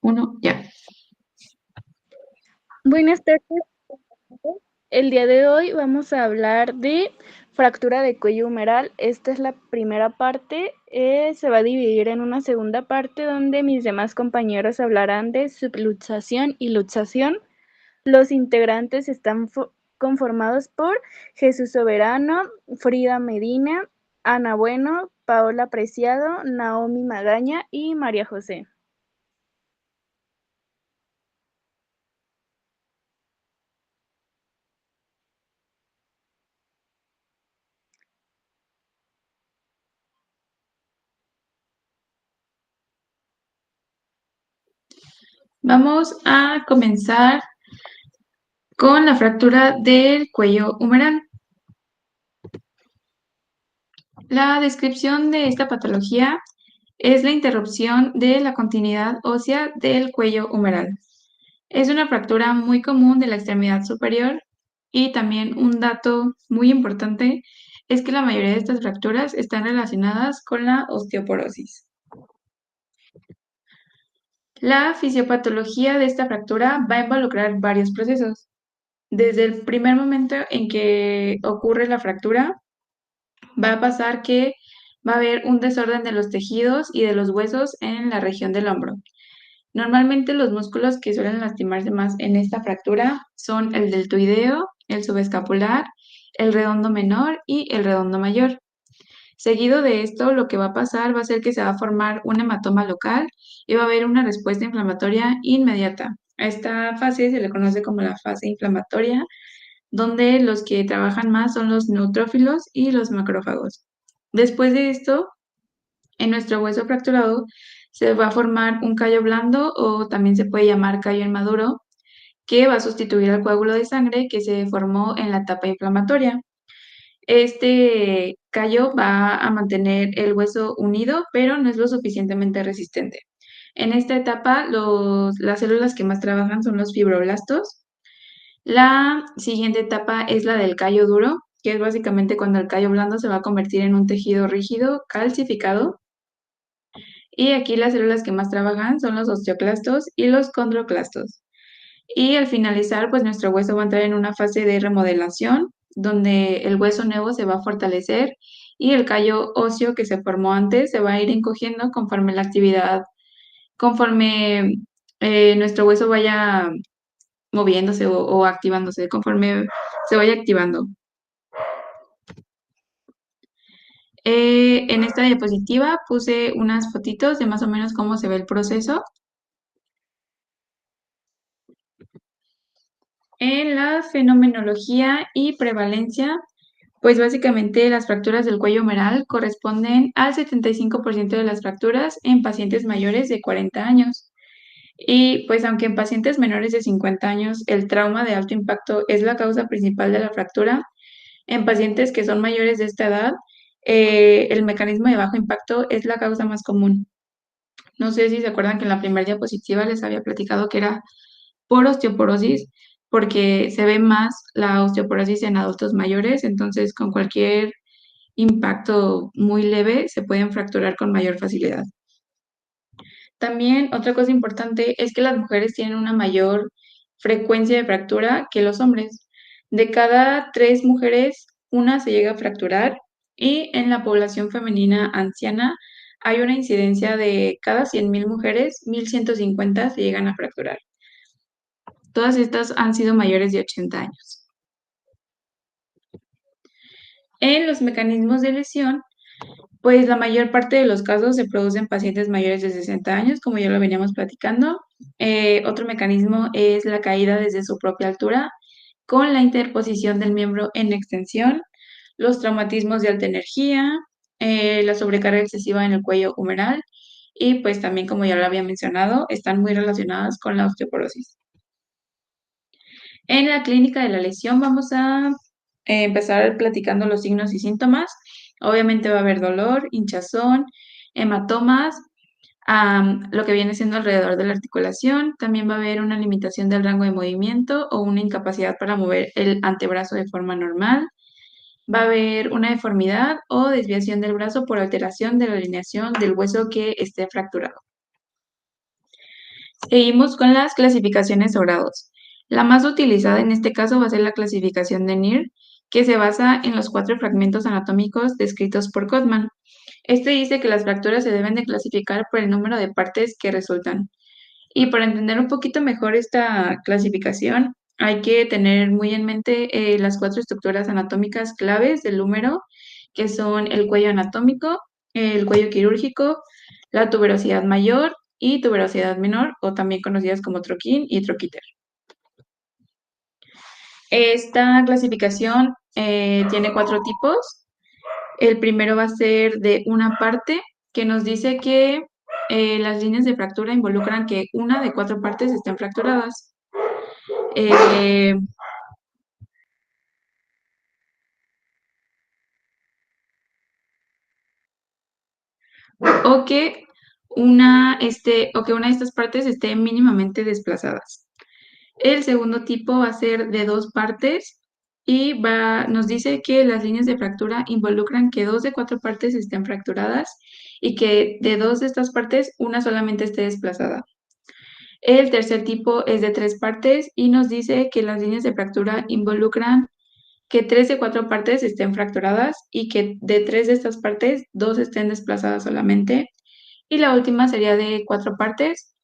Uno, ya. Buenas tardes. El día de hoy vamos a hablar de fractura de cuello humeral. Esta es la primera parte. Se va a dividir en una segunda parte donde mis demás compañeros hablarán de subluxación y luxación. Los integrantes están conformados por Jesús Soberano, Frida Medina, Ana Bueno, Paola Preciado, Naomi Magaña y María José. Vamos a comenzar con la fractura del cuello humeral. La descripción de esta patología es la interrupción de la continuidad ósea del cuello humeral. Es una fractura muy común de la extremidad superior y también un dato muy importante es que la mayoría de estas fracturas están relacionadas con la osteoporosis. La fisiopatología de esta fractura va a involucrar varios procesos. Desde el primer momento en que ocurre la fractura, va a pasar que va a haber un desorden de los tejidos y de los huesos en la región del hombro. Normalmente los músculos que suelen lastimarse más en esta fractura son el deltoideo, el subescapular, el redondo menor y el redondo mayor. Seguido de esto, lo que va a pasar va a ser que se va a formar un hematoma local y va a haber una respuesta inflamatoria inmediata. A esta fase se le conoce como la fase inflamatoria, donde los que trabajan más son los neutrófilos y los macrófagos. Después de esto, en nuestro hueso fracturado se va a formar un callo blando o también se puede llamar callo inmaduro, que va a sustituir al coágulo de sangre que se formó en la etapa inflamatoria. Este callo va a mantener el hueso unido, pero no es lo suficientemente resistente. En esta etapa, las células que más trabajan son los fibroblastos. La siguiente etapa es la del callo duro, que es básicamente cuando el callo blando se va a convertir en un tejido rígido, calcificado. Y aquí las células que más trabajan son los osteoclastos y los condroclastos. Y al finalizar, pues nuestro hueso va a entrar en una fase de remodelación, donde el hueso nuevo se va a fortalecer y el callo óseo que se formó antes se va a ir encogiendo conforme la actividad, conforme nuestro hueso vaya moviéndose o activándose, conforme se vaya activando. En esta diapositiva puse unas fotitos de más o menos cómo se ve el proceso. En la fenomenología y prevalencia, pues básicamente las fracturas del cuello humeral corresponden al 75% de las fracturas en pacientes mayores de 40 años. Y pues aunque en pacientes menores de 50 años el trauma de alto impacto es la causa principal de la fractura, en pacientes que son mayores de esta edad, el mecanismo de bajo impacto es la causa más común. No sé si se acuerdan que en la primera diapositiva les había platicado que era por osteoporosis, porque se ve más la osteoporosis en adultos mayores, entonces con cualquier impacto muy leve se pueden fracturar con mayor facilidad. También otra cosa importante es que las mujeres tienen una mayor frecuencia de fractura que los hombres. De cada 3 mujeres, una se llega a fracturar y en la población femenina anciana hay una incidencia de cada 100,000 mujeres, 1,150 se llegan a fracturar. Todas estas han sido mayores de 80 años. En los mecanismos de lesión, pues la mayor parte de los casos se producen en pacientes mayores de 60 años, como ya lo veníamos platicando. Otro mecanismo es la caída desde su propia altura, con la interposición del miembro en extensión, los traumatismos de alta energía, la sobrecarga excesiva en el cuello humeral y pues también, como ya lo había mencionado, están muy relacionadas con la osteoporosis. En la clínica de la lesión vamos a empezar platicando los signos y síntomas. Obviamente va a haber dolor, hinchazón, hematomas, lo que viene siendo alrededor de la articulación. También va a haber una limitación del rango de movimiento o una incapacidad para mover el antebrazo de forma normal. Va a haber una deformidad o desviación del brazo por alteración de la alineación del hueso que esté fracturado. Seguimos con las clasificaciones o grados. La más utilizada en este caso va a ser la clasificación de Neer, que se basa en los 4 fragmentos anatómicos descritos por Gottman. Este dice que las fracturas se deben de clasificar por el número de partes que resultan. Y para entender un poquito mejor esta clasificación, hay que tener muy en mente las 4 estructuras anatómicas claves del húmero, que son el cuello anatómico, el cuello quirúrgico, la tuberosidad mayor y tuberosidad menor, o también conocidas como troquín y troquíter. Esta clasificación tiene 4 tipos. El primero va a ser de una parte, que nos dice que las líneas de fractura involucran que una de 4 partes estén fracturadas. Eh, o que o que una de estas partes esté mínimamente desplazadas. El segundo tipo va a ser de 2 partes y nos dice que las líneas de fractura involucran que 2 de 4 partes estén fracturadas y que de 2 de estas partes una solamente esté desplazada. El tercer tipo es de 3 partes y nos dice que las líneas de fractura involucran que 3 de 4 partes estén fracturadas y que de 3 de estas partes 2 estén desplazadas solamente. Y la última sería de 4 partes,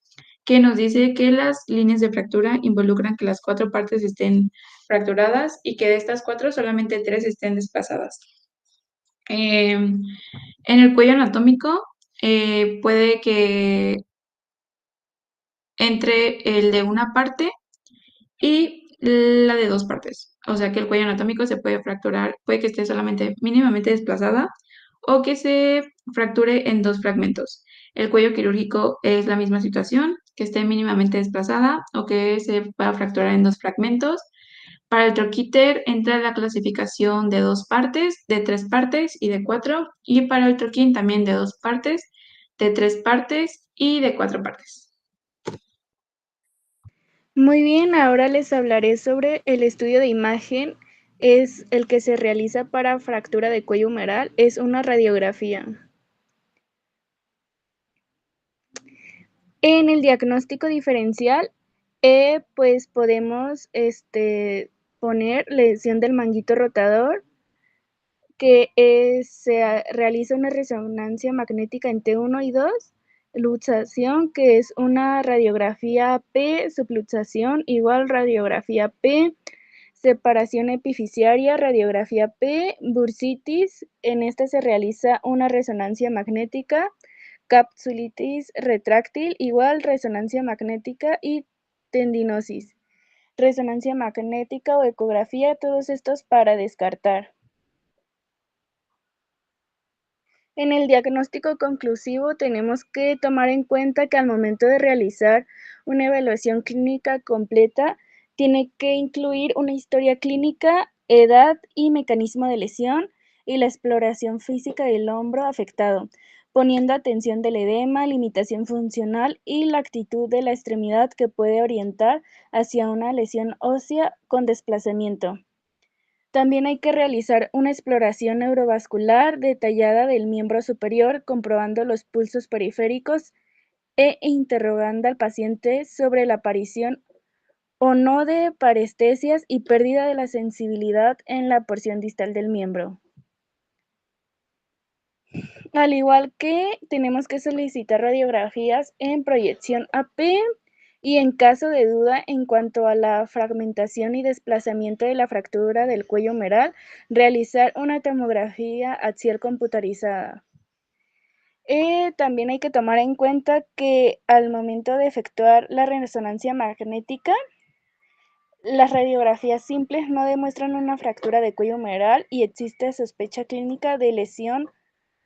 que nos dice que las líneas de fractura involucran que las 4 partes estén fracturadas y que de estas 4 solamente 3 estén desplazadas. En el cuello anatómico puede que entre el de una parte y la de 2 partes. O sea que el cuello anatómico se puede fracturar, puede que esté solamente mínimamente desplazada o que se fracture en 2 fragmentos. El cuello quirúrgico es la misma situación, que esté mínimamente desplazada o que se pueda fracturar en 2 fragmentos. Para el troquíter entra la clasificación de 2 partes, de 3 partes y de 4. Y para el troquín también de 2 partes, de 3 partes y de 4 partes. Muy bien, ahora les hablaré sobre el estudio de imagen. Es el que se realiza para fractura de cuello humeral, es una radiografía. En el diagnóstico diferencial, pues podemos poner lesión del manguito rotador, que realiza una resonancia magnética en T1 y 2, luxación, que es una radiografía P, subluxación igual radiografía P, separación epifisiaria, radiografía P, bursitis, en esta se realiza una resonancia magnética, capsulitis retráctil, igual resonancia magnética y tendinosis, resonancia magnética o ecografía, todos estos para descartar. En el diagnóstico conclusivo tenemos que tomar en cuenta que al momento de realizar una evaluación clínica completa, tiene que incluir una historia clínica, edad y mecanismo de lesión y la exploración física del hombro afectado, poniendo atención del edema, limitación funcional y la actitud de la extremidad que puede orientar hacia una lesión ósea con desplazamiento. También hay que realizar una exploración neurovascular detallada del miembro superior, comprobando los pulsos periféricos e interrogando al paciente sobre la aparición o no de parestesias y pérdida de la sensibilidad en la porción distal del miembro. Al igual que tenemos que solicitar radiografías en proyección AP y en caso de duda en cuanto a la fragmentación y desplazamiento de la fractura del cuello humeral, realizar una tomografía axial computarizada. También hay que tomar en cuenta que al momento de efectuar la resonancia magnética, las radiografías simples no demuestran una fractura de cuello humeral y existe sospecha clínica de lesión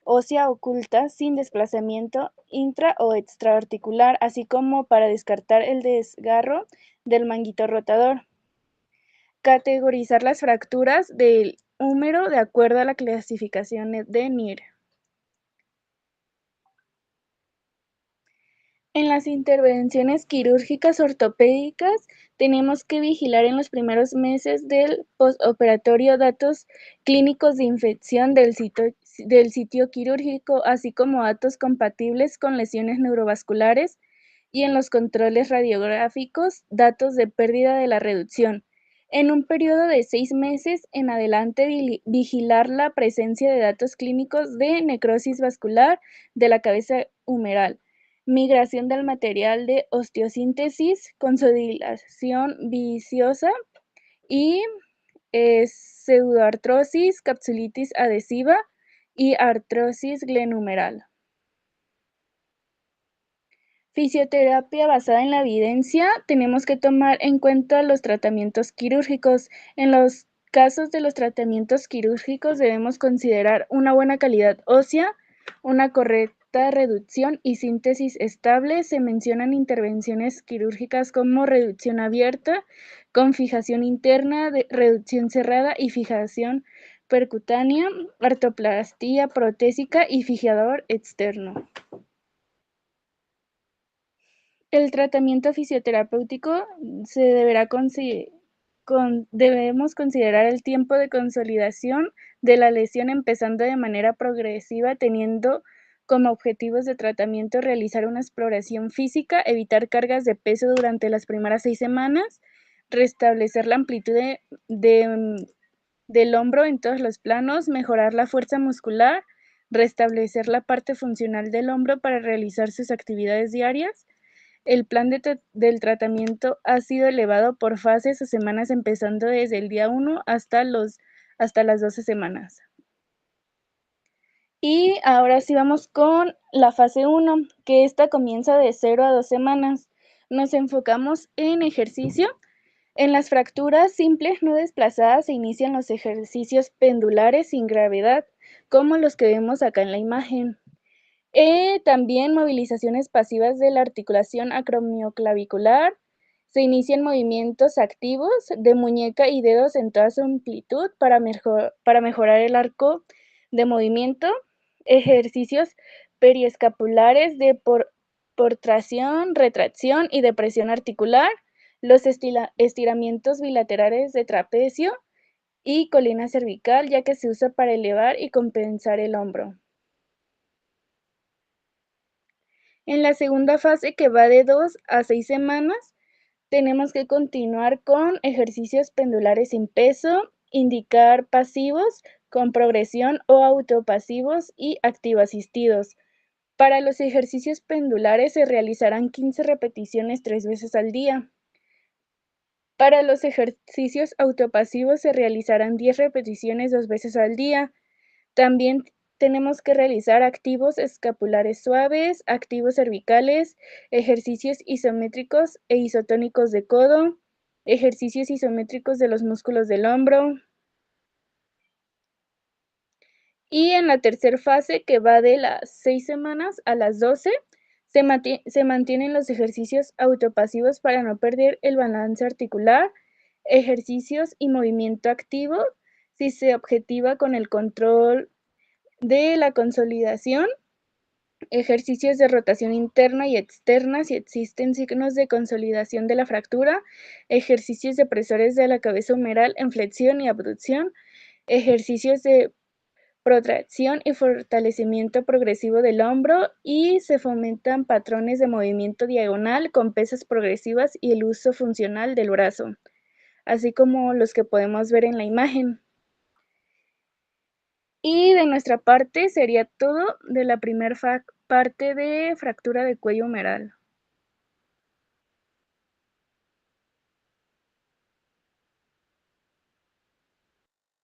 ósea oculta sin desplazamiento intra o extraarticular, así como para descartar el desgarro del manguito rotador. Categorizar las fracturas del húmero de acuerdo a la clasificación de Neer. En las intervenciones quirúrgicas ortopédicas tenemos que vigilar en los primeros meses del postoperatorio datos clínicos de infección del sitio quirúrgico, así como datos compatibles con lesiones neurovasculares y en los controles radiográficos datos de pérdida de la reducción. En un periodo de 6 meses en adelante, vigilar la presencia de datos clínicos de necrosis vascular de la cabeza humeral, migración del material de osteosíntesis, consolidación viciosa y pseudoartrosis, capsulitis adhesiva y artrosis glenumeral. Fisioterapia basada en la evidencia, tenemos que tomar en cuenta los tratamientos quirúrgicos. En los casos de los tratamientos quirúrgicos debemos considerar una buena calidad ósea, una correcta reducción y síntesis estable. Se mencionan intervenciones quirúrgicas como reducción abierta, con fijación interna, reducción cerrada y fijación percutánea, artroplastía protésica y fijador externo. El tratamiento fisioterapéutico debemos considerar el tiempo de consolidación de la lesión empezando de manera progresiva, teniendo como objetivos de tratamiento realizar una exploración física, evitar cargas de peso durante las primeras 6 semanas, restablecer la amplitud del hombro en todos los planos, mejorar la fuerza muscular, restablecer la parte funcional del hombro para realizar sus actividades diarias. El plan del tratamiento ha sido elevado por fases o semanas, empezando desde el día 1 hasta las 12 semanas. Y ahora sí vamos con la fase 1, que esta comienza de 0 a 2 semanas. Nos enfocamos en ejercicio. En las fracturas simples no desplazadas se inician los ejercicios pendulares sin gravedad, como los que vemos acá en la imagen. También movilizaciones pasivas de la articulación acromioclavicular. Se inician movimientos activos de muñeca y dedos en toda su amplitud para mejorar el arco de movimiento. Ejercicios periescapulares de portracción, retracción y depresión articular. Los estiramientos bilaterales de trapecio y colina cervical, ya que se usa para elevar y compensar el hombro. En la segunda fase, que va de 2 a 6 semanas, tenemos que continuar con ejercicios pendulares sin peso, indicar pasivos con progresión o autopasivos y activoasistidos. Para los ejercicios pendulares se realizarán 15 repeticiones 3 veces al día. Para los ejercicios autopasivos se realizarán 10 repeticiones 2 veces al día. También tenemos que realizar activos escapulares suaves, activos cervicales, ejercicios isométricos e isotónicos de codo, ejercicios isométricos de los músculos del hombro. Y en la tercera fase, que va de las 6 semanas a las 12, se mantienen los ejercicios autopasivos para no perder el balance articular, ejercicios y movimiento activo, si se objetiva con el control de la consolidación, ejercicios de rotación interna y externa si existen signos de consolidación de la fractura, ejercicios de presores de la cabeza humeral en flexión y abducción, ejercicios de protracción y fortalecimiento progresivo del hombro, y se fomentan patrones de movimiento diagonal con pesas progresivas y el uso funcional del brazo, así como los que podemos ver en la imagen. Y de nuestra parte sería todo de la primera parte de fractura de cuello humeral.